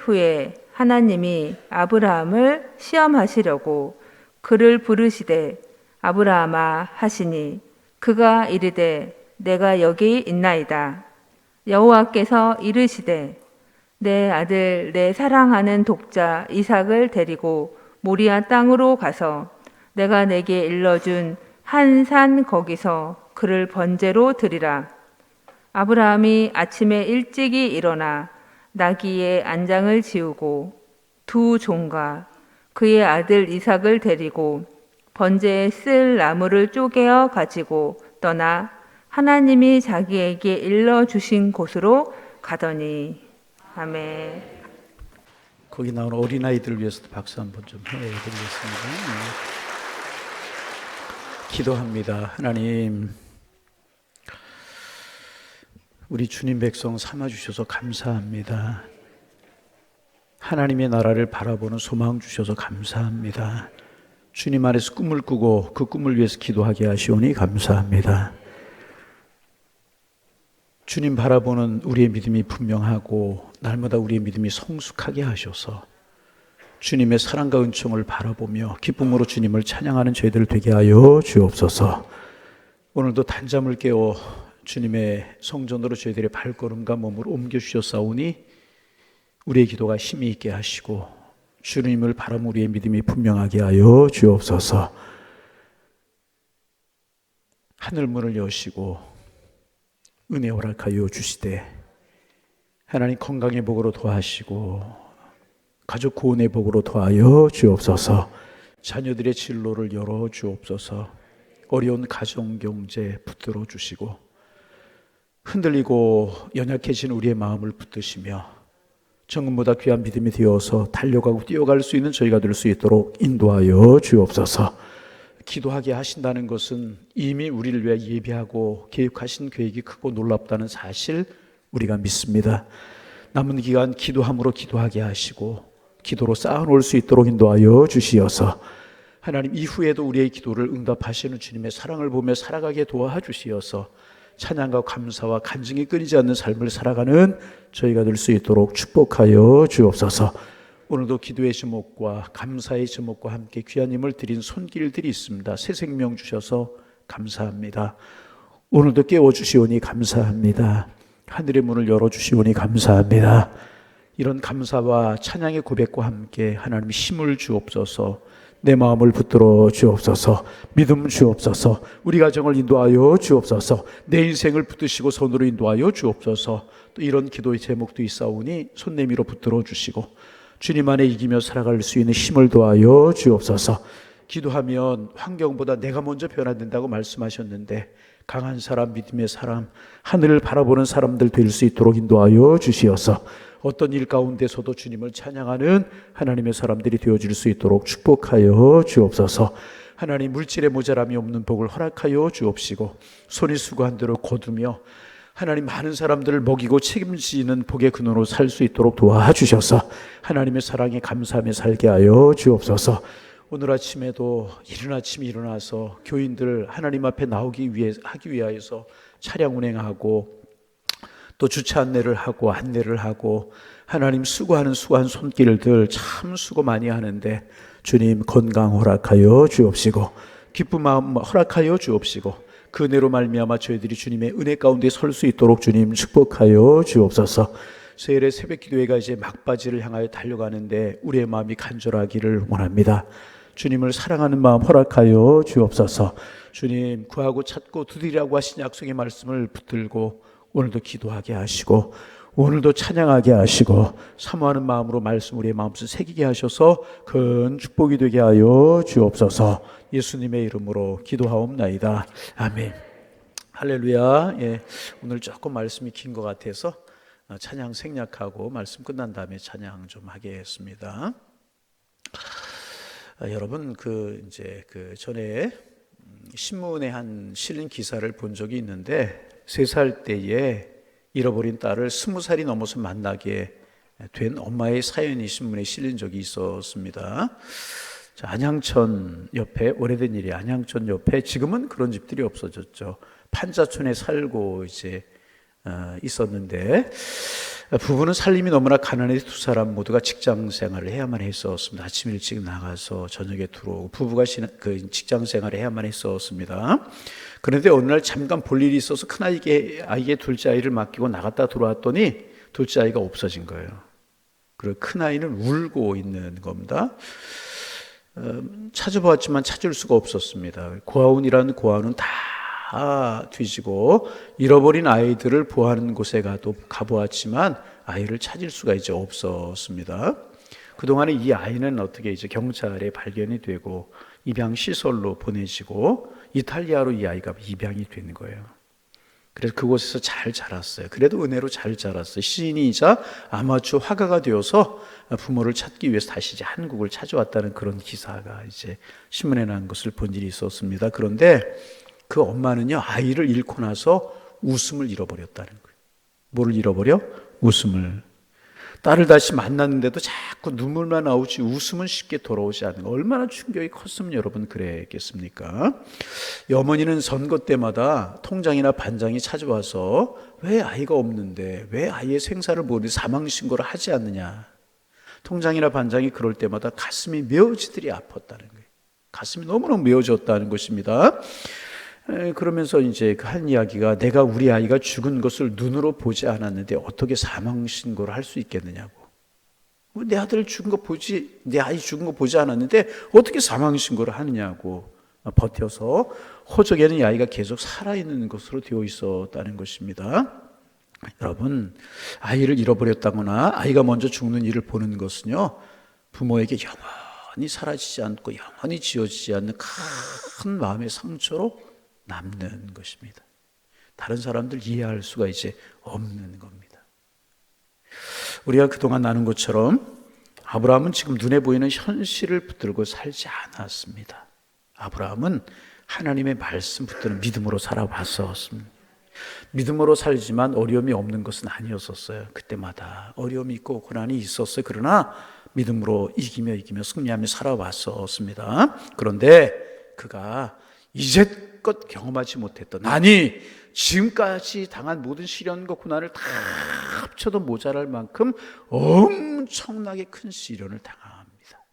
후에 하나님이 아브라함을 시험하시려고 그를 부르시되 아브라함아 하시니 그가 이르되 내가 여기 있나이다. 여호와께서 이르시되 내 아들 내 사랑하는 독자 이삭을 데리고 모리아 땅으로 가서 내가 내게 일러준 한 산 거기서 그를 번제로 드리라. 아브라함이 아침에 일찍이 일어나 나귀의 안장을 지우고 두 종과 그의 아들 이삭을 데리고 번제에 쓸 나무를 쪼개어 가지고 떠나 하나님이 자기에게 일러주신 곳으로 가더니. 아멘. 거기 나오는 어린아이들을 위해서도 박수 한번 좀 해드리겠습니다. 기도합니다. 하나님, 우리 주님 백성 삼아주셔서 감사합니다. 하나님의 나라를 바라보는 소망 주셔서 감사합니다. 주님 안에서 꿈을 꾸고 그 꿈을 위해서 기도하게 하시오니 감사합니다. 주님 바라보는 우리의 믿음이 분명하고 날마다 우리의 믿음이 성숙하게 하셔서 주님의 사랑과 은총을 바라보며 기쁨으로 주님을 찬양하는 저희들 되게 하여 주옵소서. 오늘도 단잠을 깨워 주님의 성전으로 저희들의 발걸음과 몸을 옮겨주셨사오니 우리의 기도가 힘이 있게 하시고 주님을 바라보는 우리의 믿음이 분명하게 하여 주옵소서. 하늘문을 여시고 은혜 허락하여 주시되 하나님 건강의 복으로 도와하시고 가족 구원의 복으로 도와여 주옵소서. 자녀들의 진로를 열어 주옵소서. 어려운 가정 경제 붙들어 주시고 흔들리고 연약해진 우리의 마음을 붙드시며 정금보다 귀한 믿음이 되어서 달려가고 뛰어갈 수 있는 저희가 될 수 있도록 인도하여 주옵소서. 기도하게 하신다는 것은 이미 우리를 위해 예비하고 계획하신 계획이 크고 놀랍다는 사실 우리가 믿습니다. 남은 기간 기도함으로 기도하게 하시고 기도로 쌓아놓을 수 있도록 인도하여 주시어서 하나님 이후에도 우리의 기도를 응답하시는 주님의 사랑을 보며 살아가게 도와주시어서 찬양과 감사와 간증이 끊이지 않는 삶을 살아가는 저희가 될 수 있도록 축복하여 주옵소서. 오늘도 기도의 제목과 감사의 제목과 함께 귀한 힘을 드린 손길들이 있습니다. 새 생명 주셔서 감사합니다. 오늘도 깨워주시오니 감사합니다. 하늘의 문을 열어주시오니 감사합니다. 이런 감사와 찬양의 고백과 함께 하나님 힘을 주옵소서. 내 마음을 붙들어 주옵소서. 믿음 주옵소서. 우리 가정을 인도하여 주옵소서. 내 인생을 붙드시고 손으로 인도하여 주옵소서. 또 이런 기도의 제목도 있사오니 손 내밀어 붙들어 주시고 주님 안에 이기며 살아갈 수 있는 힘을 도하여 주옵소서. 기도하면 환경보다 내가 먼저 변화된다고 말씀하셨는데 강한 사람, 믿음의 사람, 하늘을 바라보는 사람들 될 수 있도록 인도하여 주시어서 어떤 일 가운데서도 주님을 찬양하는 하나님의 사람들이 되어질 수 있도록 축복하여 주옵소서. 하나님 물질의 모자람이 없는 복을 허락하여 주옵시고 손이 수고한 대로 거두며 하나님 많은 사람들을 먹이고 책임지는 복의 근원으로 살 수 있도록 도와주셔서 하나님의 사랑에 감사하며 살게 하여 주옵소서. 오늘 아침에도 이른 아침에 일어나서 교인들 하나님 앞에 나오기 위해 하기 위하여서 차량 운행하고 또 주차 안내를 하고 하나님 수고하는 수고한 손길들 참 수고 많이 하는데 주님 건강 허락하여 주옵시고 기쁜 마음 허락하여 주옵시고 그 은혜로 말미암아 저희들이 주님의 은혜 가운데 설 수 있도록 주님 축복하여 주옵소서. 수요일의 새벽 기도회가 이제 막바지를 향하여 달려가는데 우리의 마음이 간절하기를 원합니다. 주님을 사랑하는 마음 허락하여 주옵소서. 주님 구하고 찾고 두드리라고 하신 약속의 말씀을 붙들고 오늘도 기도하게 하시고 오늘도 찬양하게 하시고 사모하는 마음으로 말씀 우리의 마음속에 새기게 하셔서 큰 축복이 되게 하여 주옵소서. 예수님의 이름으로 기도하옵나이다. 아멘. 할렐루야. 예, 오늘 조금 말씀이 긴 것 같아서 찬양 생략하고 말씀 끝난 다음에 찬양 좀 하겠습니다. 여러분 이제 전에 신문에 한 실린 기사를 본 적이 있는데 3살 때에 잃어버린 딸을 20살이 넘어서 만나게 된 엄마의 사연이 신문에 실린 적이 있었습니다. 안양천 옆에 오래된 일이 안양천 옆에 지금은 그런 집들이 없어졌죠. 판자촌에 살고 이제 있었는데 부부는 살림이 너무나 가난해 두 사람 모두가 직장 생활을 해야만 했었습니다. 아침 일찍 나가서 저녁에 들어오고 부부가 그 직장 생활을 해야만 했었습니다. 그런데 어느 날 잠깐 볼 일이 있어서 큰아이에게 둘째 아이를 맡기고 나갔다 들어왔더니 둘째 아이가 없어진 거예요. 그리고 큰아이는 울고 있는 겁니다. 찾아보았지만 찾을 수가 없었습니다. 고아원이라는 고아원은 다 뒤지고 잃어버린 아이들을 보호하는 곳에 가보았지만 아이를 찾을 수가 이제 없었습니다. 그동안에 이 아이는 어떻게 이제 경찰에 발견이 되고 입양 시설로 보내지고 이탈리아로 이 아이가 입양이 되는 거예요. 그래서 그곳에서 잘 자랐어요. 그래도 은혜로 잘 자랐어요. 시인이자 아마추어 화가가 되어서 부모를 찾기 위해서 다시 이제 한국을 찾아왔다는 그런 기사가 이제 신문에 난 것을 본 일이 있었습니다. 그런데 그 엄마는요, 아이를 잃고 나서 웃음을 잃어버렸다는 거예요. 뭐를 잃어버려? 웃음을. 딸을 다시 만났는데도 자꾸 눈물만 나오지 웃음은 쉽게 돌아오지 않는 거. 얼마나 충격이 컸으면 여러분 그랬겠습니까? 이 어머니는 선거 때마다 통장이나 반장이 찾아와서 왜 아이가 없는데 왜 아이의 생사를 모르는 사망신고를 하지 않느냐. 통장이나 반장이 그럴 때마다 가슴이 메어지들이 아팠다는 거예요. 가슴이 너무너무 메어졌다는 것입니다. 그러면서 이제 그 한 이야기가 내가 우리 아이가 죽은 것을 눈으로 보지 않았는데 어떻게 사망신고를 할 수 있겠느냐고. 내 아들 죽은 거 내 아이 죽은 거 보지 않았는데 어떻게 사망신고를 하느냐고 버텨서 호적에는 이 아이가 계속 살아있는 것으로 되어 있었다는 것입니다. 여러분, 아이를 잃어버렸다거나 아이가 먼저 죽는 일을 보는 것은요, 부모에게 영원히 사라지지 않고 영원히 지워지지 않는 큰 마음의 상처로 남는 것입니다. 다른 사람들 이해할 수가 이제 없는 겁니다. 우리가 그동안 나눈 것처럼 아브라함은 지금 눈에 보이는 현실을 붙들고 살지 않았습니다. 아브라함은 하나님의 말씀 붙드는 믿음으로 살아왔었습니다. 믿음으로 살지만 어려움이 없는 것은 아니었었어요. 그때마다 어려움이 있고 고난이 있었어요. 그러나 믿음으로 이기며 승리하며 살아왔었습니다. 그런데 그가 이제껏 경험하지 못했던, 아니 지금까지 당한 모든 시련과 고난을 다 합쳐도 모자랄 만큼 엄청나게 큰 시련을 당합니다.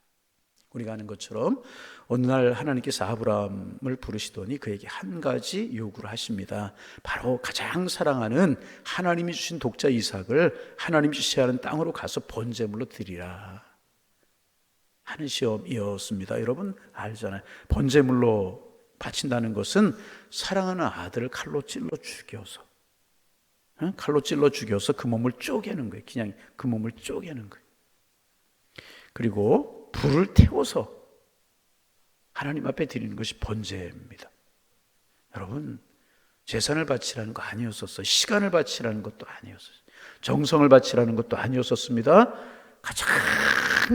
우리가 아는 것처럼 어느 날 하나님께서 아브라함을 부르시더니 그에게 한 가지 요구를 하십니다. 바로 가장 사랑하는 하나님이 주신 독자 이삭을 하나님이 주셔야 하는 땅으로 가서 번제물로 드리라 하는 시험이었습니다. 여러분 알잖아요. 번제물로 바친다는 것은 사랑하는 아들을 칼로 찔러 죽여서 그 몸을 쪼개는 거예요. 그냥 그 몸을 쪼개는 거예요. 그리고 불을 태워서 하나님 앞에 드리는 것이 번제입니다. 여러분, 재산을 바치라는 거 아니었었어요. 시간을 바치라는 것도 아니었어요. 정성을 바치라는 것도 아니었었습니다. 가장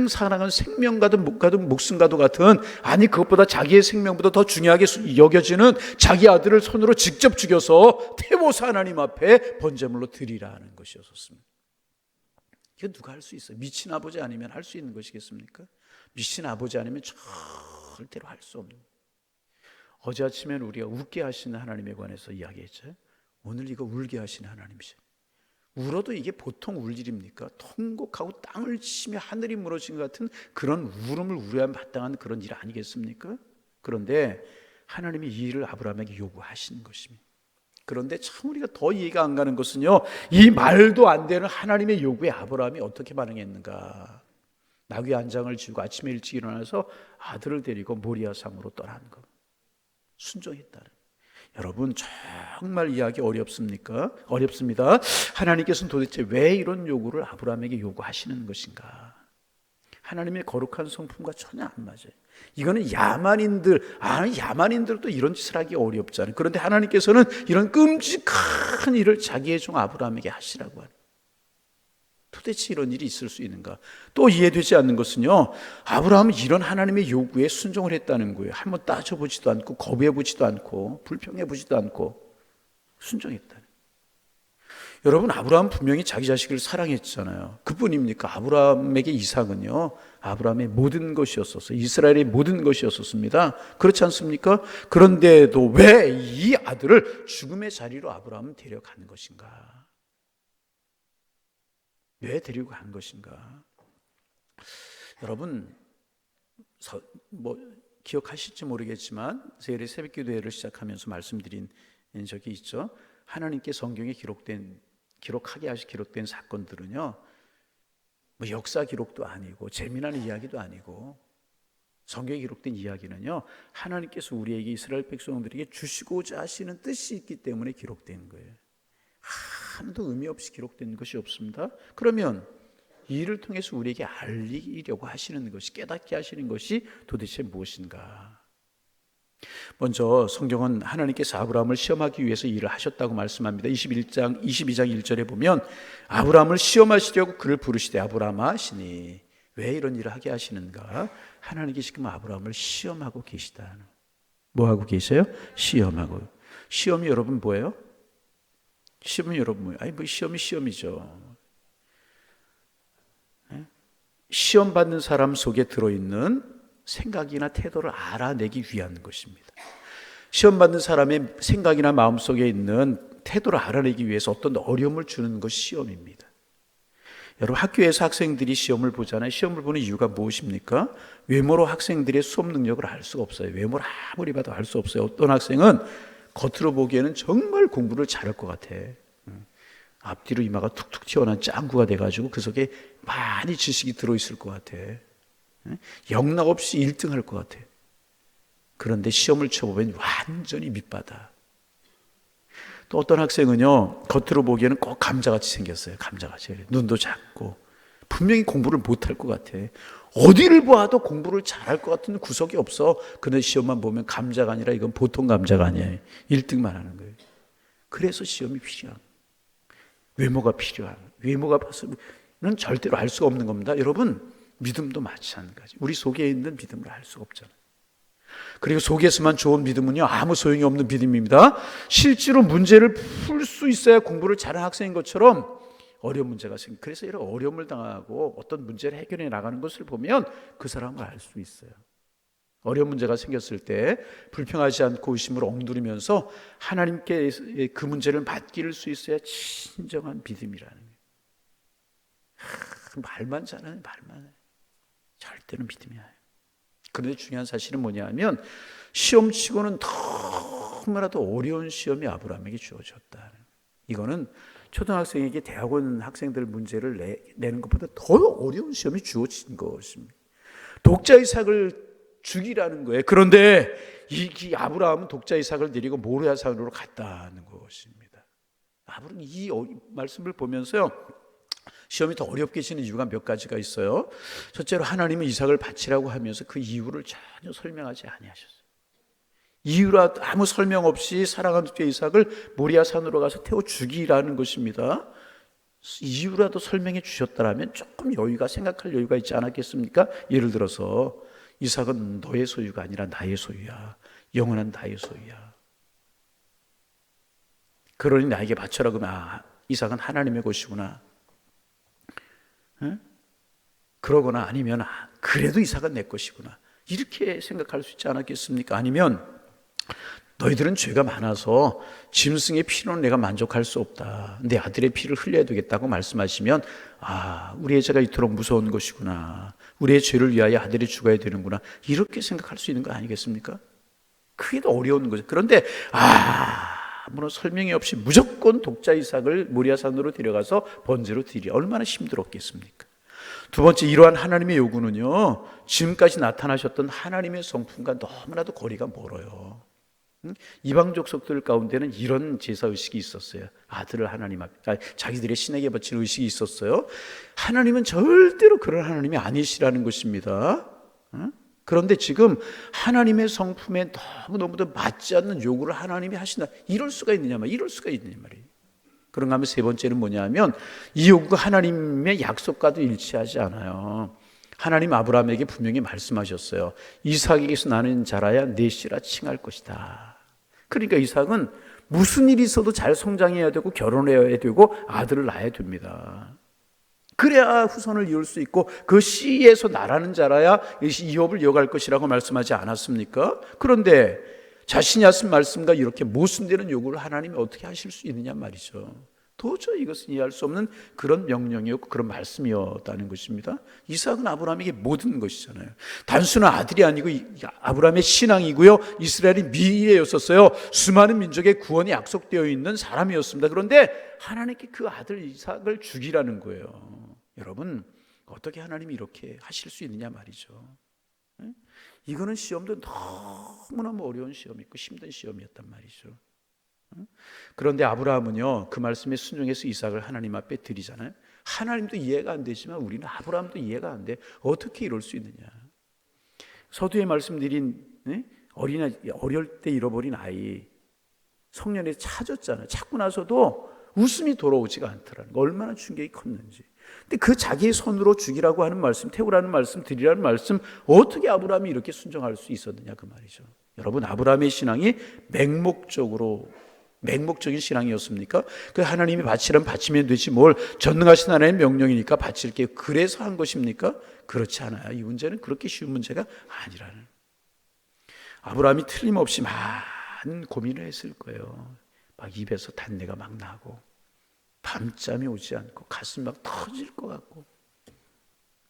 사랑하는 생명과도 목숨과도 같은, 아니 그것보다 자기의 생명보다 더 중요하게 여겨지는 자기 아들을 손으로 직접 죽여서 태워서 하나님 앞에 번제물로 드리라는 것이었습니다. 이거 누가 할 수 있어요? 미친 아버지 아니면 할 수 있는 것이겠습니까? 미친 아버지 아니면 절대로 할 수 없는. 어제 아침에는 우리가 웃게 하시는 하나님에 관해서 이야기했죠. 오늘 이거 울게 하시는 하나님이세요. 울어도 이게 보통 울 일입니까? 통곡하고 땅을 치며 하늘이 무너진 것 같은 그런 울음을 울어야 마땅한 그런 일 아니겠습니까? 그런데 하나님이 이 일을 아브라함에게 요구하시는 것입니다. 그런데 참 우리가 더 이해가 안 가는 것은요, 이 말도 안 되는 하나님의 요구에 아브라함이 어떻게 반응했는가. 나귀 한 장을 지고 아침에 일찍 일어나서 아들을 데리고 모리아 산으로 떠난 것. 순종했다는. 여러분 정말 이해하기 어렵습니까? 어렵습니다. 하나님께서는 도대체 왜 이런 요구를 아브라함에게 요구하시는 것인가? 하나님의 거룩한 성품과 전혀 안 맞아요. 이거는 야만인들도 이런 짓을 하기 어렵잖아요. 그런데 하나님께서는 이런 끔찍한 일을 자기의 종 아브라함에게 하시라고 하는. 도대체 이런 일이 있을 수 있는가? 또 이해되지 않는 것은요, 아브라함은 이런 하나님의 요구에 순종을 했다는 거예요. 한번 따져보지도 않고 거부해보지도 않고 불평해보지도 않고 순종했다는. 여러분, 아브라함 분명히 자기 자식을 사랑했잖아요. 그뿐입니까? 아브라함에게 이삭은요, 아브라함의 모든 것이었었어요. 이스라엘의 모든 것이었었습니다. 그렇지 않습니까? 그런데도 왜 이 아들을 죽음의 자리로 아브라함은 데려가는 것인가? 왜 데리고 간 것인가? 여러분 기억하실지 모르겠지만 세일의 새벽기도회를 시작하면서 말씀드린 적이 있죠. 하나님께 성경에 기록된 사건들은요, 역사 기록도 아니고 재미난 이야기도 아니고, 성경에 기록된 이야기는요, 하나님께서 우리에게, 이스라엘 백성들에게 주시고자 하시는 뜻이 있기 때문에 기록된 거예요. 아무도 의미 없이 기록된 것이 없습니다. 그러면 이 일을 통해서 우리에게 알리려고 하시는 것이, 깨닫게 하시는 것이 도대체 무엇인가? 먼저 성경은 하나님께서 아브라함을 시험하기 위해서 일을 하셨다고 말씀합니다. 22장 1절에 보면 아브라함을 시험하시려고 그를 부르시되 아브라함아 하시니, 왜 이런 일을 하게 하시는가? 하나님께서 지금 아브라함을 시험하고 계시다. 뭐 하고 계세요? 시험하고. 시험이 여러분 뭐예요? 시험이 여러분 뭐예요? 시험이죠. 시험 받는 사람 속에 들어있는 생각이나 태도를 알아내기 위한 것입니다. 시험 받는 사람의 생각이나 마음 속에 있는 태도를 알아내기 위해서 어떤 어려움을 주는 것이 시험입니다. 여러분, 학교에서 학생들이 시험을 보잖아요. 시험을 보는 이유가 무엇입니까? 외모로 학생들의 수업 능력을 알 수가 없어요. 외모를 아무리 봐도 알 수 없어요. 어떤 학생은 겉으로 보기에는 정말 공부를 잘할 것 같아. 앞뒤로 이마가 툭툭 튀어나온 짱구가 돼가지고 그 속에 많이 지식이 들어있을 것 같아. 영락 없이 1등 할 것 같아. 그런데 시험을 쳐보면 완전히 밑바닥. 또 어떤 학생은요, 겉으로 보기에는 꼭 감자같이 생겼어요. 감자같이. 눈도 작고 분명히 공부를 못할 것 같아. 어디를 봐도 공부를 잘할 것 같은 구석이 없어. 근데 시험만 보면 감자가 아니라 이건 보통 감자가 아니에요. 1등만 하는 거예요. 그래서 시험이 필요한, 외모가 필요한, 외모가 봐서는 절대로 알 수가 없는 겁니다. 여러분, 믿음도 마찬가지. 우리 속에 있는 믿음을 알 수가 없잖아요. 그리고 속에서만 좋은 믿음은요, 아무 소용이 없는 믿음입니다. 실제로 문제를 풀 수 있어야 공부를 잘하는 학생인 것처럼 어려운 문제가 생깁니다. 그래서 이런 어려움을 당하고 어떤 문제를 해결해 나가는 것을 보면 그 사람을 알 수 있어요. 어려운 문제가 생겼을 때 불평하지 않고 의심을 엉두리면서 하나님께 그 문제를 맡길 수 있어야 진정한 믿음이라는 거예요. 말만 잘하는, 말만. 절대로 믿음이 아니에요. 그런데 중요한 사실은 뭐냐면 시험치고는 너무나도 어려운 시험이 아브라함에게 주어졌다. 이거는 초등학생에게 대학원 학생들 문제를 내는 것보다 더 어려운 시험이 주어진 것입니다. 독자 이삭을 죽이라는 거예요. 그런데 이 아브라함은 독자 이삭을 데리고 모리아 산으로 갔다는 것입니다. 아브라함이 이 말씀을 보면서요, 시험이 더 어렵게 지는 이유가 몇 가지가 있어요. 첫째로 하나님은 이삭을 바치라고 하면서 그 이유를 전혀 설명하지 아니하셨어요. 이유라 아무 설명 없이 사랑하는 독자 이삭을 모리아 산으로 가서 태워 죽이라는 것입니다. 이유라도 설명해 주셨다면 조금 생각할 여유가 있지 않았겠습니까? 예를 들어서 이삭은 너의 소유가 아니라 나의 소유야. 영원한 나의 소유야. 그러니 나에게 바쳐라. 그러면 이삭은 하나님의 것이구나. 그러거나 아니면 그래도 이삭은 내 것이구나. 이렇게 생각할 수 있지 않았겠습니까? 아니면 너희들은 죄가 많아서 짐승의 피로는 내가 만족할 수 없다. 내 아들의 피를 흘려야 되겠다고 말씀하시면 우리의 죄가 이토록 무서운 것이구나. 우리의 죄를 위하여 아들이 죽어야 되는구나. 이렇게 생각할 수 있는 거 아니겠습니까? 그게 더 어려운 거죠. 그런데 아무런 설명이 없이 무조건 독자 이삭을 모리아산으로 데려가서 번제로 드리려 얼마나 힘들었겠습니까? 두 번째, 이러한 하나님의 요구는요, 지금까지 나타나셨던 하나님의 성품과 너무나도 거리가 멀어요. 이방 족속들 가운데는 이런 제사 의식이 있었어요. 아들을 하나님 앞에, 자기들의 신에게 바치는 의식이 있었어요. 하나님은 절대로 그런 하나님이 아니시라는 것입니다. 그런데 지금 하나님의 성품에 너무너무도 맞지 않는 요구를 하나님이 하신다. 이럴 수가 있느냐 말이에요. 그런가 하면 세 번째는 뭐냐면 이 요구가 하나님의 약속과도 일치하지 않아요. 하나님 아브라함에게 분명히 말씀하셨어요. 이삭에게서 나는 자라야 내 씨라 칭할 것이다. 그러니까 이삭은 무슨 일이 있어도 잘 성장해야 되고 결혼해야 되고 아들을 낳아야 됩니다. 그래야 후손을 이을 수 있고 그 씨에서 나라는 자라야 이업을 이어갈 것이라고 말씀하지 않았습니까? 그런데 자신이 하신 말씀과 이렇게 모순되는 요구를 하나님이 어떻게 하실 수 있느냐 말이죠. 도저히 이것은 이해할 수 없는 그런 명령이었고 그런 말씀이었다는 것입니다. 이삭은 아브라함에게 모든 것이잖아요. 단순한 아들이 아니고 아브라함의 신앙이고요, 이스라엘이 미래였었어요. 수많은 민족의 구원이 약속되어 있는 사람이었습니다. 그런데 하나님께 그 아들 이삭을 죽이라는 거예요. 여러분, 어떻게 하나님이 이렇게 하실 수 있느냐 말이죠. 이거는 시험도 너무너무 어려운 시험이고 힘든 시험이었단 말이죠. 그런데 아브라함은요, 그 말씀에 순종해서 이삭을 하나님 앞에 드리잖아요. 하나님도 이해가 안 되지만 우리는 아브라함도 이해가 안 돼. 어떻게 이럴 수 있느냐. 서두에 말씀드린 어릴 때 잃어버린 아이 성년에 찾았잖아요. 찾고 나서도 웃음이 돌아오지가 않더라는 거, 얼마나 충격이 컸는지. 근데 그 자기의 손으로 죽이라고 하는 말씀, 태우라는 말씀, 드리라는 말씀, 어떻게 아브라함이 이렇게 순종할 수 있었느냐 그 말이죠. 여러분, 아브라함의 신앙이 맹목적인 신앙이었습니까? 그 하나님이 바치라면 바치면 되지 뭘 전능하신 하나님의 명령이니까 바칠게요, 그래서 한 것입니까? 그렇지 않아요. 이 문제는 그렇게 쉬운 문제가 아니라는. 아브라함이 틀림없이 많은 고민을 했을 거예요. 막 입에서 단내가 막 나고 밤잠이 오지 않고 가슴이 막 터질 것 같고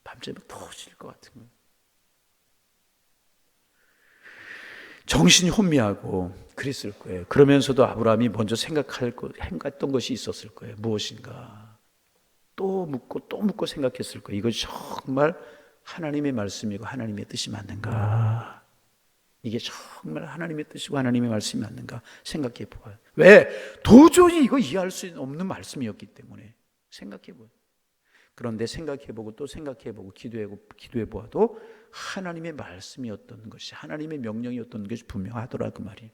밤잠이 막 터질 것 같은 거예요. 정신이 혼미하고 그랬을 거예요. 그러면서도 아브라함이 먼저 생각했던 것이 있었을 거예요. 무엇인가. 또 묻고 생각했을 거예요. 이것이 정말 하나님의 말씀이고 하나님의 뜻이 맞는가. 이게 정말 하나님의 뜻이고 하나님의 말씀이 맞는가 생각해 보아요. 왜? 도저히 이거 이해할 수 없는 말씀이었기 때문에 생각해 보아요. 그런데 생각해보고 또 생각해보고 기도해보아도 하나님의 말씀이었던 것이, 하나님의 명령이었던 것이 분명하더라 그 말이에요.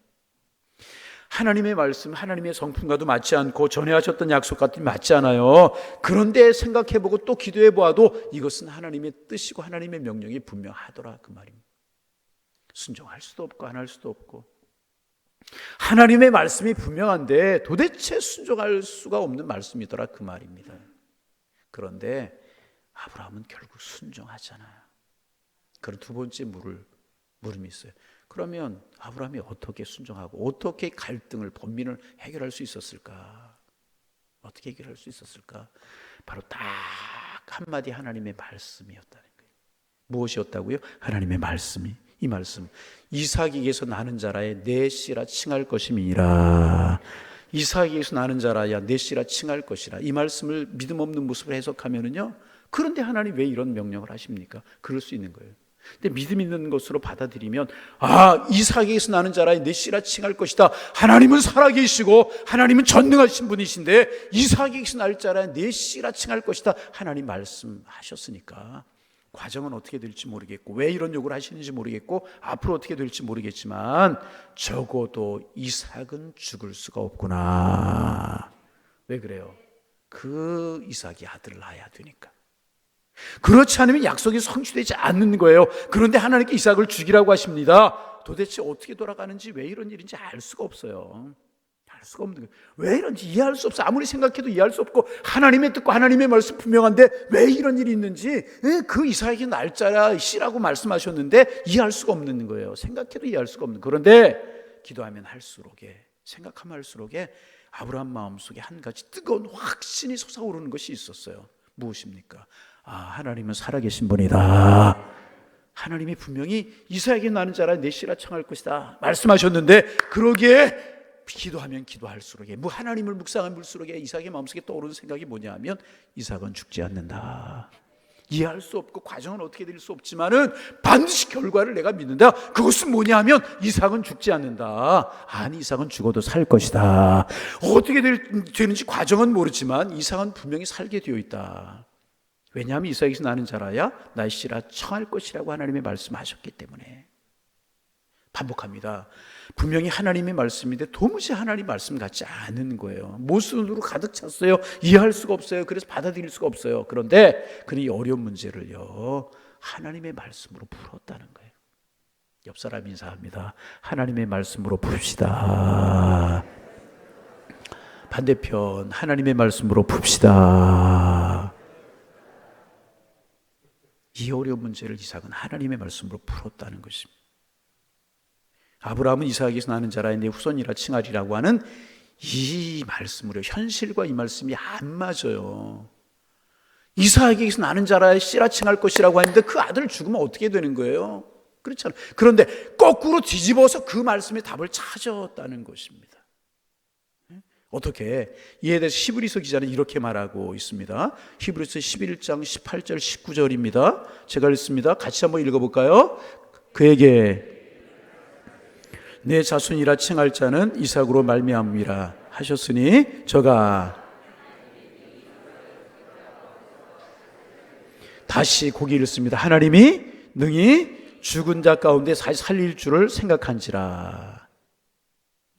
하나님의 말씀, 하나님의 성품과도 맞지 않고 전에 하셨던 약속 같은 맞지 않아요. 그런데 생각해보고 또 기도해보아도 이것은 하나님의 뜻이고 하나님의 명령이 분명하더라 그 말입니다. 순종할 수도 없고 안 할 수도 없고 하나님의 말씀이 분명한데 도대체 순종할 수가 없는 말씀이더라 그 말입니다. 그런데 아브라함은 결국 순종하잖아요. 그런 두 번째 물음이 있어요. 그러면 아브라함이 어떻게 순종하고 어떻게 갈등을, 번민을 해결할 수 있었을까? 어떻게 해결할 수 있었을까? 바로 딱 한마디 하나님의 말씀이었다는 거예요. 무엇이었다고요? 하나님의 말씀이. 이 말씀, 이삭에게서 나는 자라야 내 씨라 칭할 것임이니라. 이삭에게서 나는 자라야 내 씨라 칭할 것이라. 이 말씀을 믿음 없는 모습으로 해석하면은요, 그런데 하나님 왜 이런 명령을 하십니까? 그럴 수 있는 거예요. 근데 믿음 있는 것으로 받아들이면, 이삭에게서 나는 자라야 내 씨라 칭할 것이다. 하나님은 살아계시고 하나님은 전능하신 분이신데 이삭에게서 날 자라야 내 씨라 칭할 것이다. 하나님 말씀하셨으니까 과정은 어떻게 될지 모르겠고 왜 이런 요구를 하시는지 모르겠고 앞으로 어떻게 될지 모르겠지만 적어도 이삭은 죽을 수가 없구나. 왜 그래요? 그 이삭이 아들을 낳아야 되니까. 그렇지 않으면 약속이 성취되지 않는 거예요. 그런데 하나님께 이삭을 죽이라고 하십니다. 도대체 어떻게 돌아가는지, 왜 이런 일인지 알 수가 없어요. 알 수가 없는 거예요. 왜 이런지 이해할 수 없어. 아무리 생각해도 이해할 수 없고 하나님의 뜻과 하나님의 말씀 분명한데 왜 이런 일이 있는지, 그 이삭에게 날짜라 씨라고 말씀하셨는데 이해할 수가 없는 거예요. 생각해도 이해할 수가 없는. 그런데 기도하면 할수록에, 생각하면 할수록에 아브라함 마음속에 한 가지 뜨거운 확신이 솟아오르는 것이 있었어요. 무엇입니까? 하나님은 살아계신 분이다. 하나님이 분명히 이삭에게 나는 자라 내 씨라 청할 것이다 말씀하셨는데, 그러기에 기도하면 기도할수록에, 하나님을 묵상하면 물수록에 이삭의 마음속에 떠오르는 생각이 뭐냐 하면 이삭은 죽지 않는다. 이해할 수 없고 과정은 어떻게 될 수 없지만은 반드시 결과를 내가 믿는다. 그것은 뭐냐 하면 이삭은 죽지 않는다. 아니, 이삭은 죽어도 살 것이다. 어떻게 되는지 과정은 모르지만 이삭은 분명히 살게 되어 있다. 왜냐하면 이삭에게서 나는 자라야 나의 씨라 청할 것이라고 하나님의 말씀하셨기 때문에. 반복합니다. 분명히 하나님의 말씀인데 도무지 하나님 말씀 같지 않은 거예요. 모순으로 가득 찼어요. 이해할 수가 없어요. 그래서 받아들일 수가 없어요. 그런데 그는 이 어려운 문제를요, 하나님의 말씀으로 풀었다는 거예요. 옆 사람 인사합니다. 하나님의 말씀으로 풉시다. 반대편, 하나님의 말씀으로 풉시다. 이 어려운 문제를 이삭은 하나님의 말씀으로 풀었다는 것입니다. 아브라함은 이삭에게서 나는 자라야 내 후손이라 칭하리라고 하는 이 말씀으로 현실과 이 말씀이 안 맞아요. 이삭에게서 나는 자라에 씨라 칭할 것이라고 하는데 그 아들 죽으면 어떻게 되는 거예요? 그렇잖아요. 그런데 거꾸로 뒤집어서 그 말씀의 답을 찾았다는 것입니다. 어떻게? 이에 대해서 히브리서 기자는 이렇게 말하고 있습니다. 히브리서 11장 18절 19절입니다. 제가 읽습니다. 같이 한번 읽어볼까요? 그에게 내 자손이라 칭할 자는 이삭으로 말미암음이라 하셨으니 저가 다시 고기 읽습니다. 하나님이 능히 죽은 자 가운데 살릴 줄을 생각한지라.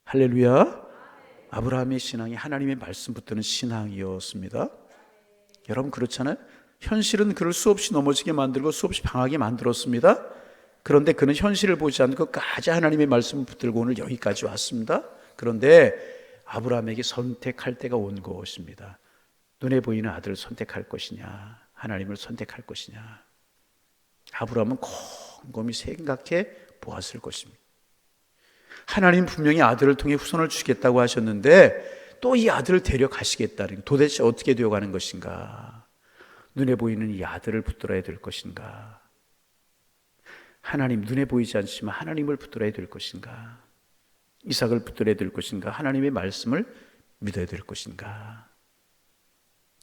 할렐루야. 아브라함의 신앙이 하나님의 말씀 붙드는 신앙이었습니다. 여러분 그렇잖아요. 현실은 그를 수없이 넘어지게 만들고 수없이 방하게 만들었습니다. 그런데 그는 현실을 보지 않고 끝까지 하나님의 말씀을 붙들고 오늘 여기까지 왔습니다. 그런데 아브라함에게 선택할 때가 온 것입니다. 눈에 보이는 아들을 선택할 것이냐, 하나님을 선택할 것이냐. 아브라함은 곰곰이 생각해 보았을 것입니다. 하나님 분명히 아들을 통해 후손을 주겠다고 하셨는데 또 이 아들을 데려가시겠다는, 도대체 어떻게 되어가는 것인가? 눈에 보이는 이 아들을 붙들어야 될 것인가? 하나님, 눈에 보이지 않지만 하나님을 붙들어야 될 것인가? 이삭을 붙들어야 될 것인가? 하나님의 말씀을 믿어야 될 것인가?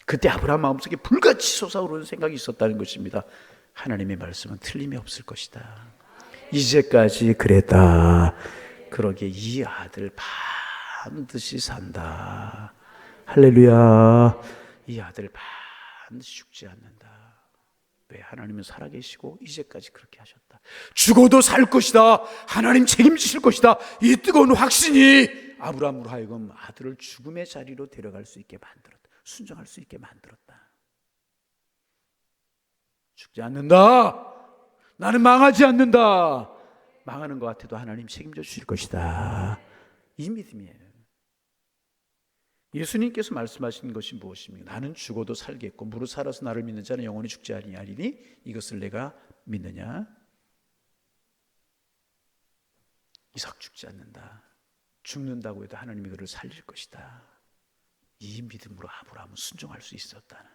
그때 아브라함 마음속에 불같이 솟아오르는 생각이 있었다는 것입니다. 하나님의 말씀은 틀림이 없을 것이다. 이제까지 그랬다. 그러기에 이 아들 반드시 산다. 할렐루야. 이 아들 반드시 죽지 않는다. 왜? 하나님은 살아계시고 이제까지 그렇게 하셨다. 죽어도 살 것이다. 하나님 책임지실 것이다. 이 뜨거운 확신이 아브라함으로 하여금 아들을 죽음의 자리로 데려갈 수 있게 만들었다. 순종할 수 있게 만들었다. 죽지 않는다. 나는 망하지 않는다. 망하는 것 같아도 하나님 책임져 주실 것이다. 이 믿음이에요. 예수님께서 말씀하신 것이 무엇입니까? 나는 죽어도 살겠고 무릇 살아서 나를 믿는 자는 영원히 죽지 아니하리니 이것을 내가 믿느냐? 이삭 죽지 않는다. 죽는다고 해도 하나님이 그를 살릴 것이다. 이 믿음으로 아브라함은 순종할 수 있었다는,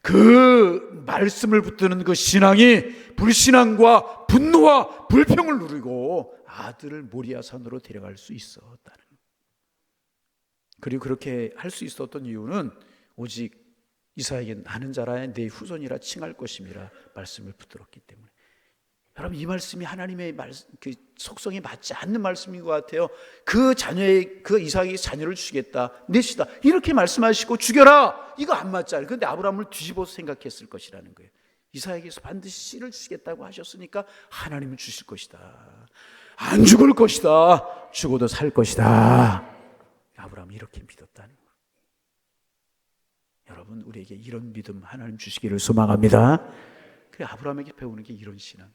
그 말씀을 붙드는 그 신앙이 불신앙과 분노와 불평을 누리고 아들을 모리아산으로 데려갈 수 있었다는. 그리고 그렇게 할 수 있었던 이유는 오직 이삭에게 나는 자라에 내 후손이라 칭할 것임이라 말씀을 붙들었기 때문에. 여러분 이 말씀이 하나님의 그 속성에 맞지 않는 말씀인 것 같아요. 그 이삭에게 자녀를 주겠다, 넷이다 이렇게 말씀하시고 죽여라, 이거 안 맞잖아요. 그런데 아브라함을 뒤집어서 생각했을 것이라는 거예요. 이삭에게서 반드시 씨를 주겠다고 하셨으니까 하나님은 주실 것이다. 안 죽을 것이다. 죽어도 살 것이다. 아브라함이 이렇게 믿었다는 거예요. 여러분 우리에게 이런 믿음 하나님 주시기를 소망합니다. 그래 아브라함에게 배우는 게 이런 신앙.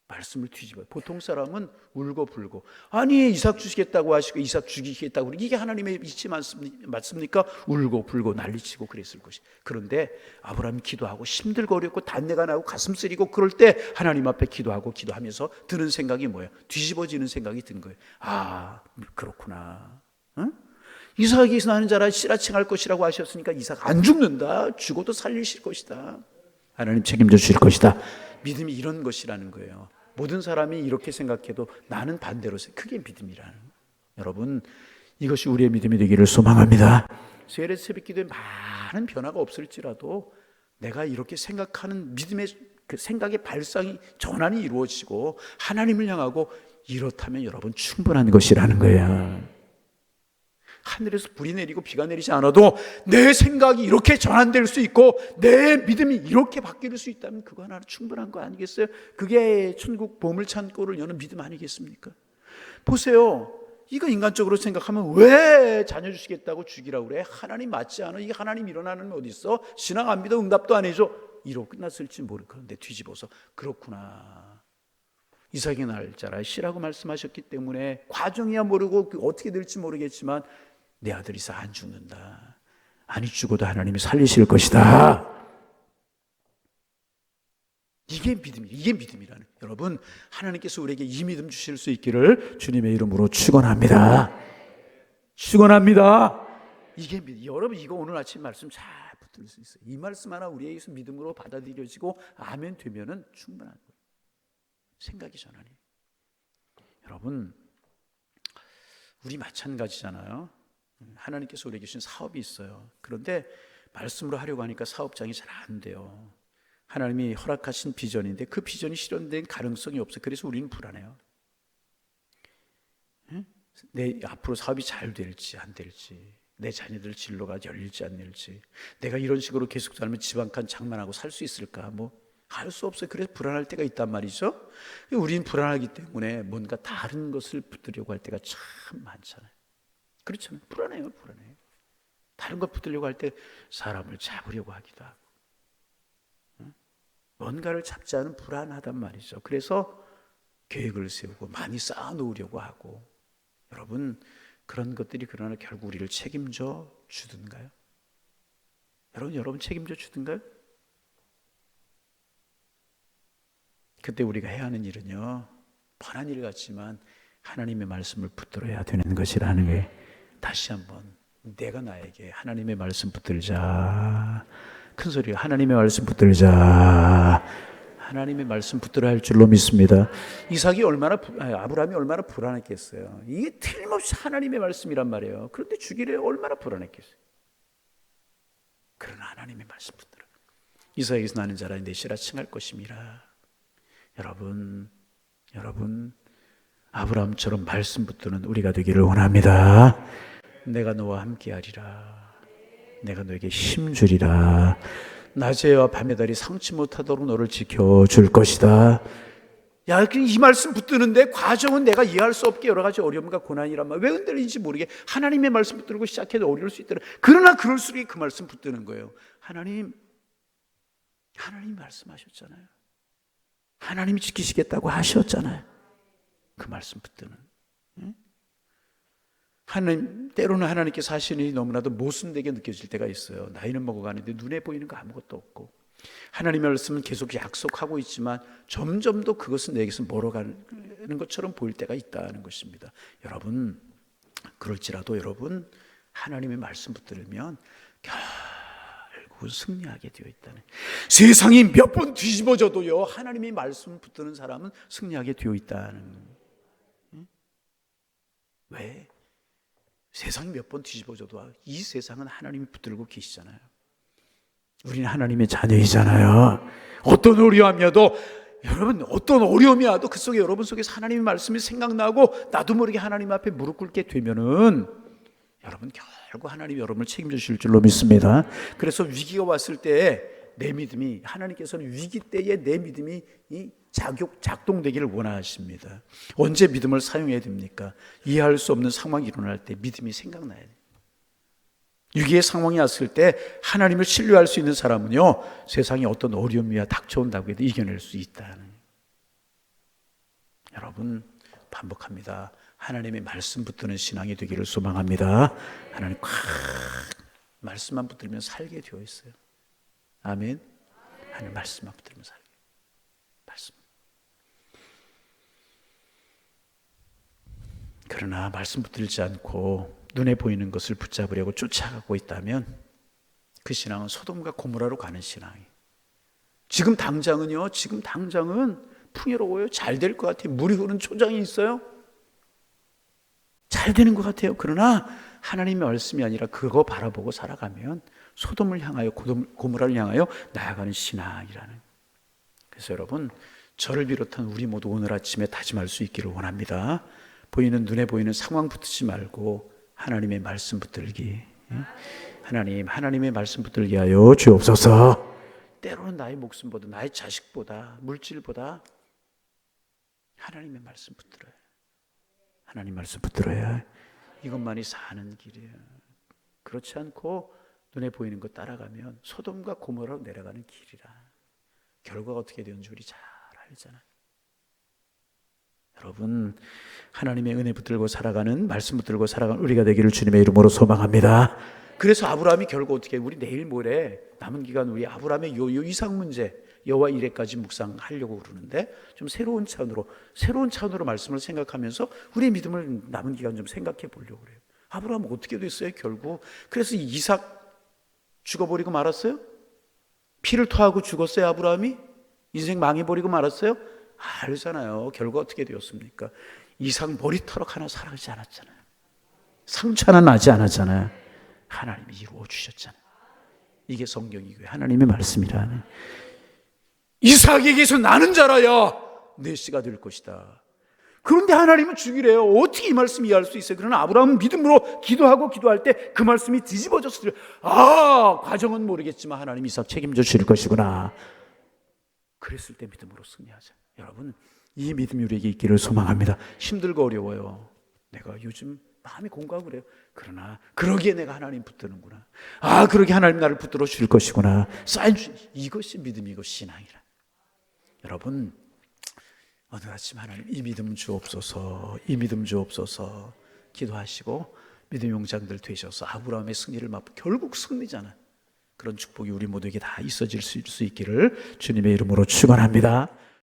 말씀을 뒤집어요. 보통 사람은 울고 불고, 아니 이삭 주시겠다고 하시고 이삭 죽이겠다고, 이게 하나님의 이치 맞습니까? 울고 불고 난리치고 그랬을 것이. 그런데 아브라함이 기도하고 힘들고 어렵고 단내가 나고 가슴 쓰리고 그럴 때 하나님 앞에 기도하면서 드는 생각이 뭐예요? 뒤집어지는 생각이 든 거예요. 아 그렇구나. 응? 이삭에게서 나는 자라 씨라 칭할 것이라고 하셨으니까 이삭 안 죽는다. 죽어도 살리실 것이다. 하나님 책임져 주실 것이다. 믿음이 이런 것이라는 거예요. 모든 사람이 이렇게 생각해도 나는 반대로 그게 믿음이라는 거예요. 여러분 이것이 우리의 믿음이 되기를 소망합니다. 세례 새벽기도에 많은 변화가 없을지라도 내가 이렇게 생각하는 믿음의 그 생각의 발상이 전환이 이루어지고 하나님을 향하고 이렇다면 여러분 충분한 것이라는 거예요. 하늘에서 불이 내리고 비가 내리지 않아도 내 생각이 이렇게 전환될 수 있고 내 믿음이 이렇게 바뀔 수 있다면 그거 하나 충분한 거 아니겠어요? 그게 천국 보물 창고를 여는 믿음 아니겠습니까? 보세요. 이거 인간적으로 생각하면 왜 자녀 주시겠다고 죽이라고 그래? 하나님 맞지 않아? 이게 하나님 일어나는 게 어디 있어? 신앙 안 믿어 응답도 안 해줘. 이러고 끝났을지 모르겠는데 뒤집어서 그렇구나. 이삭의 날짜라 씨라고 말씀하셨기 때문에 과정이야 모르고 어떻게 될지 모르겠지만 내 아들 이삭 안 죽는다. 아니 죽어도 하나님이 살리실 것이다. 이게 믿음이라는. 여러분 하나님께서 우리에게 이 믿음 주실 수 있기를 주님의 이름으로 축원합니다. 축원합니다. 여러분 이거 오늘 아침 말씀 잘 붙들 수 있어요. 이 말씀 하나 우리에게서 믿음으로 받아들여지고 아멘 되면은 충분한 거예요. 생각이 전환이. 여러분 우리 마찬가지잖아요. 하나님께서 우리에게 주신 사업이 있어요. 그런데 말씀으로 하려고 하니까 사업장이 잘 안 돼요. 하나님이 허락하신 비전인데 그 비전이 실현된 가능성이 없어요. 그래서 우리는 불안해요. 내 앞으로 사업이 잘 될지 안 될지, 내 자녀들 진로가 열릴지 안 열릴지, 내가 이런 식으로 계속 살면 집 한 칸 장만하고 살 수 있을까, 알 수 없어요. 그래서 불안할 때가 있단 말이죠. 우리는 불안하기 때문에 뭔가 다른 것을 붙들려고 할 때가 참 많잖아요. 그렇잖아요. 불안해요. 다른 것 붙들려고 할 때 사람을 잡으려고 하기도 하고, 뭔가를 잡지 않으면 불안하단 말이죠. 그래서 계획을 세우고 많이 쌓아놓으려고 하고. 여러분 그런 것들이 그러나 결국 우리를 책임져 주든가요? 여러분 책임져 주든가요? 그때 우리가 해야 하는 일은요, 뻔한 일 같지만 하나님의 말씀을 붙들어야 되는 것이라는 게, 다시 한번 내가 나에게 하나님의 말씀 붙들자, 큰 소리로 하나님의 말씀 붙들자, 하나님의 말씀 붙들어야 할 줄로 믿습니다. 아브라함이 얼마나 불안했겠어요. 이게 틀림없이 하나님의 말씀이란 말이에요. 그런데 주기를 얼마나 불안했겠어요. 그러나 하나님의 말씀 붙들어. 이삭에게서 나는 자라 내 씨라 칭할 것임이라. 여러분 아브라함처럼 말씀 붙드는 우리가 되기를 원합니다. 내가 너와 함께하리라. 내가 너에게 힘주리라. 낮에와 밤의 달이 상치 못하도록 너를 지켜줄 것이다. 이 말씀 붙드는데 과정은 내가 이해할 수 없게 여러 가지 어려움과 고난이란 말, 왜 흔들리는지 모르게 하나님의 말씀 붙들고 시작해도 어려울 수 있더라. 그러나 그럴수록 그 말씀 붙드는 거예요. 하나님 말씀하셨잖아요. 하나님이 지키시겠다고 하셨잖아요. 그 말씀 붙드는. 때로는 하나님께서 하시는 일이 너무나도 모순되게 느껴질 때가 있어요. 나이는 먹어가는데 눈에 보이는 거 아무것도 없고, 하나님의 말씀은 계속 약속하고 있지만 점점 더 그것은 내게서 멀어가는 것처럼 보일 때가 있다는 것입니다. 여러분 그럴지라도 여러분 하나님의 말씀 붙들면 결국 승리하게 되어 있다는, 세상이 몇 번 뒤집어져도요 하나님의 말씀 붙드는 사람은 승리하게 되어 있다는. 왜? 세상이 몇 번 뒤집어져도 이 세상은 하나님이 붙들고 계시잖아요. 우리는 하나님의 자녀이잖아요. 어떤 어려움이 와도 그 속에, 여러분 속에서 하나님의 말씀이 생각나고 나도 모르게 하나님 앞에 무릎 꿇게 되면은 여러분 결국 하나님이 여러분을 책임져 주실 줄로 믿습니다. 그래서 위기가 왔을 때 내 믿음이, 하나님께서는 위기 때에 내 믿음이 작동되기를 원하십니다. 언제 믿음을 사용해야 됩니까? 이해할 수 없는 상황이 일어날 때 믿음이 생각나야 돼요. 위기의 상황이 왔을 때 하나님을 신뢰할 수 있는 사람은요, 세상에 어떤 어려움이 닥쳐온다고 해도 이겨낼 수 있다는. 여러분 반복합니다. 하나님의 말씀 붙드는 신앙이 되기를 소망합니다. 하나님 말씀만 붙들면 살게 되어 있어요. 아멘. 하나님 말씀만 붙들면 살게. 말씀. 그러나 말씀 붙들지 않고 눈에 보이는 것을 붙잡으려고 쫓아가고 있다면 그 신앙은 소돔과 고모라로 가는 신앙이에요. 지금 당장은 풍요로워요. 잘 될 것 같아요. 물이 흐르는 초장이 있어요. 잘 되는 것 같아요. 그러나 하나님의 말씀이 아니라 그거 바라보고 살아가면 소돔을 향하여 고모라를 향하여 나아가는 신앙이라는. 그래서 여러분 저를 비롯한 우리 모두 오늘 아침에 다짐할 수 있기를 원합니다. 눈에 보이는 상황 붙들지 말고 하나님의 말씀 붙들기. 하나님의 말씀 붙들게 하여 주옵소서. 때로는 나의 목숨보다, 나의 자식보다, 물질보다 하나님의 말씀 붙들어야 해요. 하나님 말씀 붙들어야 해요. 이것만이 사는 길이에요. 그렇지 않고 눈에 보이는 것 따라가면 소돔과 고모라로 내려가는 길이라. 결과가 어떻게 되는지 우리 잘 알잖아요. 여러분 하나님의 은혜 붙들고 살아가는, 말씀 붙들고 살아가는 우리가 되기를 주님의 이름으로 소망합니다. 그래서 아브라함이 결국 어떻게, 우리 내일 모레 남은 기간 우리 아브라함의 요 이상 문제 여호와 이레까지 묵상하려고 그러는데, 좀 새로운 차원으로 말씀을 생각하면서 우리의 믿음을 남은 기간 좀 생각해 보려고 그래요. 아브라함 어떻게 됐어요 결국? 그래서 이삭 죽어버리고 말았어요? 피를 토하고 죽었어요 아브라함이? 인생 망해버리고 말았어요? 알잖아요. 결과 어떻게 되었습니까? 이삭 머리털럭 하나 살아가지 않았잖아요. 상처 하나 나지 않았잖아요. 하나님이 이루어 주셨잖아요. 이게 성경이고요. 하나님의 말씀이라. 이삭에게서 나는 자라야 내 씨가 될 것이다. 그런데 하나님은 죽이래요. 어떻게 이 말씀 이해할 수 있어요? 그러나 아브라함은 믿음으로 기도하고 기도할 때 그 말씀이 뒤집어졌어요. 과정은 모르겠지만 하나님 이삭 책임져 주실 것이구나. 그랬을 때 믿음으로 승리하자. 여러분, 이 믿음이 우리에게 있기를 소망합니다. 힘들고 어려워요. 내가 요즘 마음이 공고하고 그래요. 그러나 그러기에 내가 하나님 붙드는구나. 그러기에 하나님 나를 붙들어 줄 것이구나. 이것이 믿음이고 신앙이라. 여러분, 어느 아침 하나님 이 믿음 주옵소서, 이 믿음 주옵소서 기도하시고 믿음 용장들 되셔서 아브라함의 승리를 맛보 결국 승리잖아. 그런 축복이 우리 모두에게 다 있어질 수 있기를 주님의 이름으로 축원합니다.